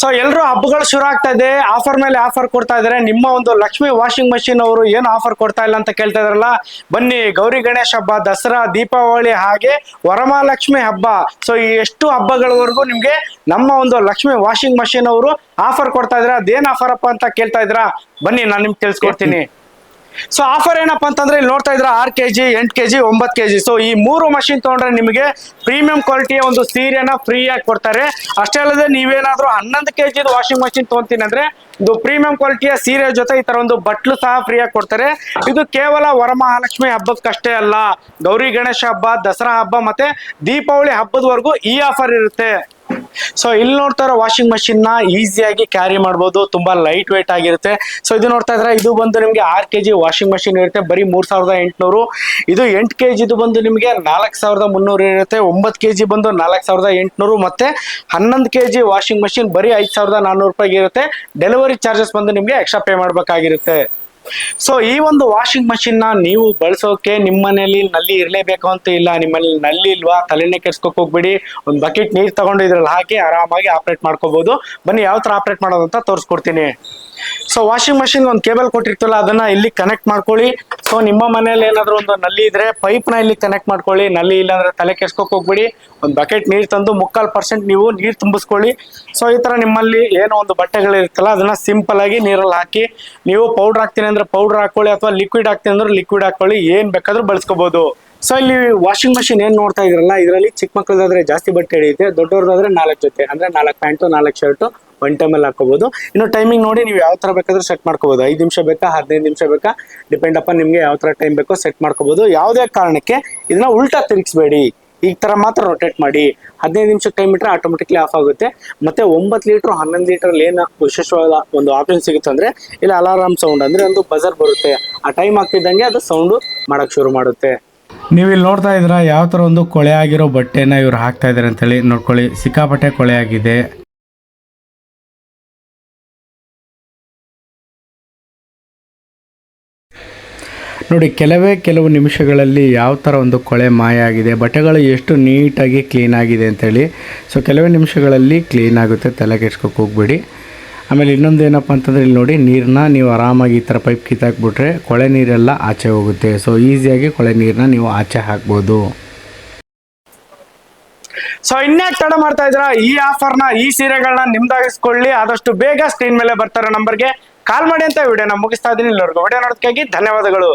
So ಎಲ್ರು ಹಬ್ಬಗಳು ಶುರು ಆಗ್ತಾ ಇದೆ, ಆಫರ್ ಮೇಲೆ ಆಫರ್ ಕೊಡ್ತಾ ಇದಾರೆ. ನಿಮ್ಮ ಒಂದು ಲಕ್ಷ್ಮಿ ವಾಷಿಂಗ್ ಮಷಿನ್ ಅವರು ಏನು ಆಫರ್ ಕೊಡ್ತಾ ಇಲ್ಲ ಅಂತ ಕೇಳ್ತಾ ಇದಾರಲ್ಲ, ಬನ್ನಿ ಗೌರಿ ಗಣೇಶ ಹಬ್ಬ, ದಸರಾ, ದೀಪಾವಳಿ ಹಾಗೆ ವರಮಹಾಲಕ್ಷ್ಮಿ ಹಬ್ಬ, ಸೊ ಈ ಎಷ್ಟು ಹಬ್ಬಗಳವರೆಗೂ ನಿಮ್ಗೆ ನಮ್ಮ ಒಂದು ಲಕ್ಷ್ಮಿ ವಾಷಿಂಗ್ ಮಷಿನ್ ಅವರು ಆಫರ್ ಕೊಡ್ತಾ ಇದ್ರ. ಅದೇನ್ ಆಫರ್ ಅಪ್ಪ ಅಂತ ಕೇಳ್ತಾ ಇದ್ರ, ಬನ್ನಿ ನಾನು ನಿಮ್ಗೆ ತಿಳಿಸ್ಕೊಡ್ತೀನಿ. ಸೊ ಆಫರ್ ಏನಪ್ಪಾ ಅಂತಂದ್ರೆ ಇಲ್ಲಿ ನೋಡ್ತಾ ಇದ್ರ 6 kg, 8 kg, 9 kg. ಸೊ ಈ 3 ಮಷಿನ್ ತಗೊಂಡ್ರೆ ನಿಮಗೆ ಪ್ರೀಮಿಯಂ ಕ್ವಾಲಿಟಿಯ ಒಂದು ಸೀರೆನ ಫ್ರೀ ಆಗಿ ಕೊಡ್ತಾರೆ. ಅಷ್ಟೇ ಅಲ್ಲದೆ ನೀವೇನಾದ್ರೂ 11 kg ವಾಷಿಂಗ್ ಮಷಿನ್ ತಗೊಂತೀನಿ ಅಂದ್ರೆ ಇದು ಪ್ರೀಮಿಯಂ ಕ್ವಾಲಿಟಿಯ ಸೀರೆ ಜೊತೆ ಈ ತರ ಒಂದು ಬಟ್ಲು ಸಹ ಫ್ರೀ ಆಗಿ ಕೊಡ್ತಾರೆ. ಇದು ಕೇವಲ ವರಮಹಾಲಕ್ಷ್ಮಿ ಹಬ್ಬಕ್ಕಷ್ಟೇ ಅಲ್ಲ, ಗೌರಿ ಗಣೇಶ ಹಬ್ಬ, ದಸರಾ ಹಬ್ಬ ಮತ್ತೆ ದೀಪಾವಳಿ ಹಬ್ಬದವರೆಗೂ ಈ ಆಫರ್ ಇರುತ್ತೆ. ಸೊ ಇಲ್ಲಿ ನೋಡ್ತಾ ಇರೋ ವಾಷಿಂಗ್ ಮಷಿನ್ ನ ಈಸಿಯಾಗಿ ಕ್ಯಾರಿ ಮಾಡಬಹುದು, ತುಂಬಾ ಲೈಟ್ ವೇಟ್ ಆಗಿರುತ್ತೆ. ಸೊ ಇದು ನೋಡ್ತಾ ಇದ್ರೆ ಇದು ಬಂದು ನಿಮ್ಗೆ 6 kg ವಾಷಿಂಗ್ ಮಷಿನ್ ಇರುತ್ತೆ, ಬರೀ 3800. ಇದು 8 kg ಇದು ಬಂದು ನಿಮ್ಗೆ 4300 ಇರುತ್ತೆ, 9 kg ಬಂದು 4800 ಮತ್ತೆ 11 kg ವಾಷಿಂಗ್ ಮಷಿನ್ ಬರೀ 5400 ರೂಪಾಯಿಗೆ ಇರುತ್ತೆ. ಡೆಲಿವರಿ ಚಾರ್ಜಸ್ ಬಂದು ನಿಮ್ಗೆ ಎಕ್ಸ್ಟ್ರಾ ಪೇ ಮಾಡ್ಬೇಕಾಗಿರುತ್ತೆ. ಸೊ ಈ ಒಂದು ವಾಷಿಂಗ್ ಮಷಿನ್ ನ ನೀವು ಬಳಸೋಕೆ ನಿಮ್ಮ ಮನೆಯಲ್ಲಿ ನಲ್ಲಿ ಇರಲೇಬೇಕು ಅಂತ ಇಲ್ಲ. ನಿಮ್ಮಲ್ಲಿ ನಲ್ಲಿ ಇಲ್ವಾ, ತಲೆನೇ ಕೆಡ್ಸ್ಕೊಕ್ ಹೋಗ್ಬಿಡಿ, ಒಂದು ಬಕೆಟ್ ನೀರ್ ತಗೊಂಡು ಇದ್ರಲ್ಲಿ ಹಾಕಿ ಆರಾಮಾಗಿ ಆಪರೇಟ್ ಮಾಡ್ಕೋಬಹುದು. ಬನ್ನಿ ಯಾವ ತರ ಆಪರೇಟ್ ಮಾಡೋದು ಅಂತ ತೋರಿಸ್ಕೊಡ್ತೀನಿ. ಸೊ ವಾಷಿಂಗ್ ಮಷಿನ್ ಒಂದು ಕೇಬಲ್ ಕೊಟ್ಟಿರ್ತಲ್ಲ, ಅದನ್ನ ಇಲ್ಲಿ ಕನೆಕ್ಟ್ ಮಾಡ್ಕೊಳ್ಳಿ. ಸೊ ನಿಮ್ಮ ಮನೆಯಲ್ಲಿ ಏನಾದ್ರು ಒಂದು ನಲ್ಲಿ ಇದ್ರೆ ಪೈಪ್ ನ ಇಲ್ಲಿ ಕನೆಕ್ಟ್ ಮಾಡ್ಕೊಳ್ಳಿ. ನಲ್ಲಿ ಇಲ್ಲ ಅಂದ್ರೆ ತಲೆ ಕೆಡ್ಸ್ಕೊಕ್ ಹೋಗ್ಬಿಡಿ, ಒಂದು ಬಕೆಟ್ ನೀರ್ ತಂದು 3/4% ನೀವು ನೀರ್ ತುಂಬಿಸ್ಕೊಳ್ಳಿ. ಸೊ ಈ ತರ ನಿಮ್ಮಲ್ಲಿ ಏನೋ ಒಂದು ಬಟ್ಟೆಗಳಿರುತ್ತಲ್ಲ ಅದನ್ನ ಸಿಂಪಲ್ ಆಗಿ ನೀರಲ್ಲಿ ಹಾಕಿ, ನೀವು ಪೌಡರ್ ಹಾಕ್ತೀನಿ ಅಂದ್ರೆ ಪೌಡರ್ ಹಾಕೊಳ್ಳಿ, ಅಥವಾ ಲಿಕ್ವಿಡ್ ಹಾಕ್ತೀನಿ ಅಂದ್ರೆ ಲಿಕ್ವಿಡ್ ಹಾಕೊಳ್ಳಿ, ಏನ್ ಬೇಕಾದ್ರೂ ಬಳಸ್ಕೋಬಹುದು. ಸೊ ಇಲ್ಲಿ ವಾಷಿಂಗ್ ಮಷಿನ್ ಏನ್ ನೋಡ್ತಾ ಇದ್ರಲ್ಲ, ಇದರಲ್ಲಿ ಚಿಕ್ಕ ಮಕ್ಕಳದಾದ್ರೆ ಜಾಸ್ತಿ ಬಟ್ಟೆ ಹಿಡಿಯುತ್ತೆ, ದೊಡ್ಡವ್ರದಾದ್ರೆ 4 ಜೊತೆ ಅಂದ್ರೆ 4 ಪ್ಯಾಂಟು 4 ಶರ್ಟು ಒನ್ ಟೈಮ್ ಅಲ್ಲಿ ಹಾಕೋಬಹುದು. ಇನ್ನು ಟೈಮಿಂಗ್ ನೋಡಿ ನೀವು ಯಾವ ತರ ಬೇಕಾದ್ರೂ ಸೆಟ್ ಮಾಡ್ಕೋಬಹುದು. 5 ನಿಮಿಷ ಬೇಕಾ, 15 ನಿಮಿಷ ಬೇಕಾ, ಡಿಪೆಂಡ್ ಅಪ್ಪ ನಿಮ್ಗೆ ಯಾವ ತರ ಟೈಮ್ ಬೇಕೋ ಸೆಟ್ ಮಾಡ್ಕೋಬಹುದು. ಯಾವುದೇ ಕಾರಣಕ್ಕೆ ಇದನ್ನ ಉಲ್ಟಾ ತಿರುಗಿಸಬೇಡಿ, ಈ ತರ ಮಾತ್ರ ರೊಟೇಟ್ ಮಾಡಿ. 15 ನಿಮಿಷ ಟೈಮ್ ಇಟ್ಟರೆ ಆಟೋಮೆಟಿಕ್ಲಿ ಆಫ್ ಆಗುತ್ತೆ. ಮತ್ತೆ 9 ಲೀಟರ್ 11 ಲೀಟರ್ ಏನು ವಿಶೇಷವಾದ ಒಂದು ಆಪ್ಷನ್ ಸಿಗುತ್ತೆ ಅಂದ್ರೆ ಇಲ್ಲಿ ಅಲಾರಾಮ್ ಸೌಂಡ್ ಅಂದ್ರೆ ಒಂದು ಬಜರ್ ಬರುತ್ತೆ, ಆ ಟೈಮ್ ಆಗ್ತಿದ್ದಂಗೆ ಅದು ಸೌಂಡ್ ಮಾಡಕ್ ಶುರು ಮಾಡುತ್ತೆ. ನೀವು ಇಲ್ಲಿ ನೋಡ್ತಾ ಇದ್ರ ಯಾವ ತರ ಒಂದು ಕೊಳೆ ಆಗಿರೋ ಬಟ್ಟೆನ ಇವ್ರು ಹಾಕ್ತಾ ಇದಾರೆ ಅಂತೇಳಿ ನೋಡ್ಕೊಳ್ಳಿ. ಸಿಕ್ಕಾಪಟ್ಟೆ ಕೊಳೆ ಆಗಿದೆ. ನೋಡಿ ಕೆಲವು ನಿಮಿಷಗಳಲ್ಲಿ ಯಾವ ಥರ ಒಂದು ಕೊಳೆ ಮಾಯ ಆಗಿದೆ, ಬಟ್ಟೆಗಳು ಎಷ್ಟು ನೀಟಾಗಿ ಕ್ಲೀನ್ ಆಗಿದೆ ಅಂತೇಳಿ. ಸೊ ಕೆಲವೇ ನಿಮಿಷಗಳಲ್ಲಿ ಕ್ಲೀನ್ ಆಗುತ್ತೆ, ತಲೆ ಕೆಡ್ಸ್ಕೊಕ್ಕೆ ಹೋಗ್ಬೇಡಿ. ಆಮೇಲೆ ಇನ್ನೊಂದು ಏನಪ್ಪ ಅಂತಂದರೆ ಇಲ್ಲಿ ನೋಡಿ, ನೀರನ್ನ ನೀವು ಆರಾಮಾಗಿ ಈ ಥರ ಪೈಪ್ ಕಿತ್ತಾಕ್ಬಿಟ್ರೆ ಕೊಳೆ ನೀರೆಲ್ಲ ಆಚೆ ಹೋಗುತ್ತೆ. ಸೊ ಈಸಿಯಾಗಿ ಕೊಳೆ ನೀರನ್ನ ನೀವು ಆಚೆ ಹಾಕ್ಬೋದು. ಸೊ ಇನ್ಯಾಕೆ ತಡ ಮಾಡ್ತಾ ಇದ್ರ, ಈ ಆಫರ್ನ ಈ ಸೀರೆಗಳನ್ನ ನಿಮ್ದಾಗಿಸ್ಕೊಳ್ಳಿ. ಆದಷ್ಟು ಬೇಗ ಸ್ಕ್ರೀನ್ ಮೇಲೆ ಬರ್ತಾರೆ ನಂಬರ್ಗೆ ಕಾಲ್ ಮಾಡಿ ಅಂತ ವಿಡಿಯೋನ ಮುಗಿಸ್ತಾ ಇದ್ದೀನಿ. ಇಲ್ಲಿವರೆಗೂ ವಿಡಿಯೋ ನೋಡೋದಕ್ಕಾಗಿ ಧನ್ಯವಾದಗಳು.